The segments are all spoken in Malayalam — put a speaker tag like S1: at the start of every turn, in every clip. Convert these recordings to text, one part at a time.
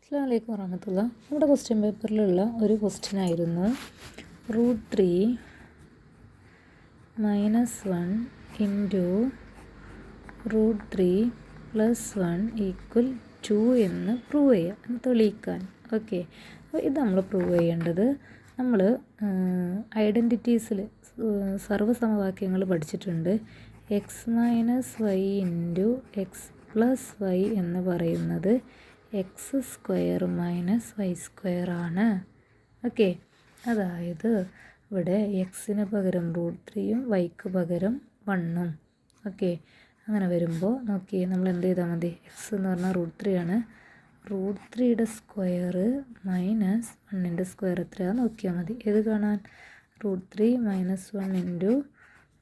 S1: അസ്സലാമു അലൈക്കും വറഹ്മത്തുള്ളാ. നമ്മുടെ ക്വസ്റ്റ്യൻ പേപ്പറിലുള്ള ഒരു ക്വസ്റ്റ്യൻ ആയിരുന്നു √3 - 1 ഇൻറ്റു √3 + 1 = 2 എന്ന് പ്രൂവ് ചെയ്യുക, എന്ന് തെളിയിക്കാൻ. ഓക്കെ, അപ്പോൾ ഇത് നമ്മൾ പ്രൂവ് ചെയ്യേണ്ടത് നമ്മൾ ഐഡൻറ്റിറ്റീസിൽ സർവ്വസമവാക്യങ്ങൾ പഠിച്ചിട്ടുണ്ട്. X minus y into x plus y എന്ന് പറയുന്നത് x² - y² ആണ്. ഓക്കെ, അതായത് ഇവിടെ എക്സിന് പകരം √3യും വൈക്ക് പകരം 1ഉം. ഓക്കെ, അങ്ങനെ വരുമ്പോൾ നോക്കിയേ, നമ്മൾ എന്ത് ചെയ്താൽ മതി? എക്സ് എന്ന് പറഞ്ഞാൽ √3 ആണ്. √3യുടെ സ്ക്വയർ മൈനസ് 1ൻ്റെ സ്ക്വയർ എത്രയാണെന്ന് നോക്കിയാൽ മതി. ഏത് കാണാൻ? √3 - 1 ഇൻറ്റു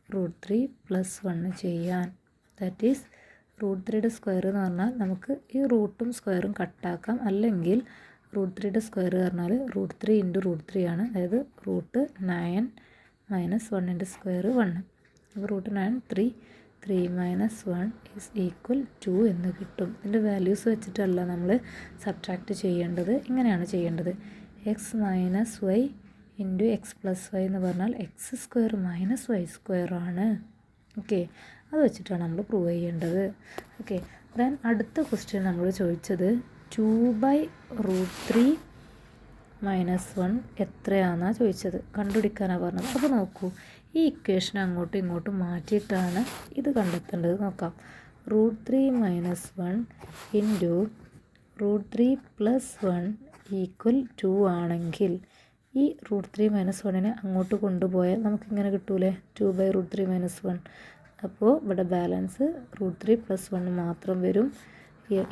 S1: √3 + 1 ചെയ്യാൻ. ദാറ്റ് ഈസ് √3യുടെ സ്ക്വയർ എന്ന് പറഞ്ഞാൽ നമുക്ക് ഈ റൂട്ടും സ്ക്വയറും കട്ടാക്കാം, അല്ലെങ്കിൽ √3യുടെ സ്ക്വയർ പറഞ്ഞാൽ √3 ഇൻറ്റു √3 ആണ്. അതായത് √9 - 1ൻ്റെ സ്ക്വയർ 1. അപ്പോൾ √9 3 - 1 = 2 എന്ന് കിട്ടും. ഇതിൻ്റെ വാല്യൂസ് വെച്ചിട്ടല്ല നമ്മൾ സബ്ട്രാക്റ്റ് ചെയ്യേണ്ടത്, ഇങ്ങനെയാണ് ചെയ്യേണ്ടത്. X minus y into x plus y എന്ന് പറഞ്ഞാൽ x² - y² ആണ്. ഓക്കെ, അത് വെച്ചിട്ടാണ് നമ്മൾ പ്രൂവ് ചെയ്യേണ്ടത്. ഓക്കെ, ദെൻ അടുത്ത ക്വസ്റ്റ്യൻ നമ്മൾ ചോദിച്ചത് 2/√3 - 1 എത്രയാണെന്നാണ് ചോദിച്ചത്, കണ്ടുപിടിക്കാനാണ് പറഞ്ഞത്. അപ്പോൾ നോക്കൂ, ഈ ഇക്വേഷൻ അങ്ങോട്ടും ഇങ്ങോട്ടും മാറ്റിയിട്ടാണ് ഇത് കണ്ടെത്തേണ്ടത്. നോക്കാം. √3 - 1 ഇൻറ്റു √3 + 1 = 2 ആണെങ്കിൽ ഈ √3 - 1നെ അങ്ങോട്ട് കൊണ്ടുപോയാൽ നമുക്കിങ്ങനെ കിട്ടൂലേ, 2/√3 - 1. അപ്പോൾ ഇവിടെ ബാലൻസ് √3 + 1 മാത്രം വരും.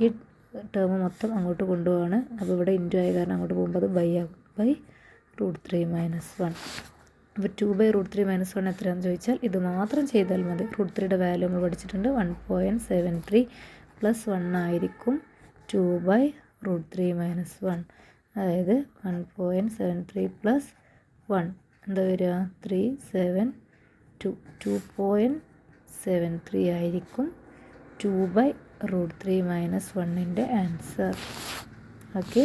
S1: ഈ ടേം മൊത്തം അങ്ങോട്ട് കൊണ്ടുപോവാണ്. അപ്പോൾ ഇവിടെ ഇൻറ്റു ആയ കാരണം അങ്ങോട്ട് പോകുമ്പോൾ അത് ബൈ ആകും, √3 - 1. അപ്പോൾ 2/√3 - 1 എത്രയാണെന്ന് ചോദിച്ചാൽ ഇത് മാത്രം ചെയ്താൽ മതി. √3യുടെ വാല്യൂ നമ്മൾ പഠിച്ചിട്ടുണ്ട്, 1.73 + 1 ആയിരിക്കും 2/√3 - 1. അതായത് 1.73 + 1 എന്താ വരിക? 372. 2.73 ആയിരിക്കും 2/√3 - 1ൻ്റെ ആൻസർ. ഓക്കെ.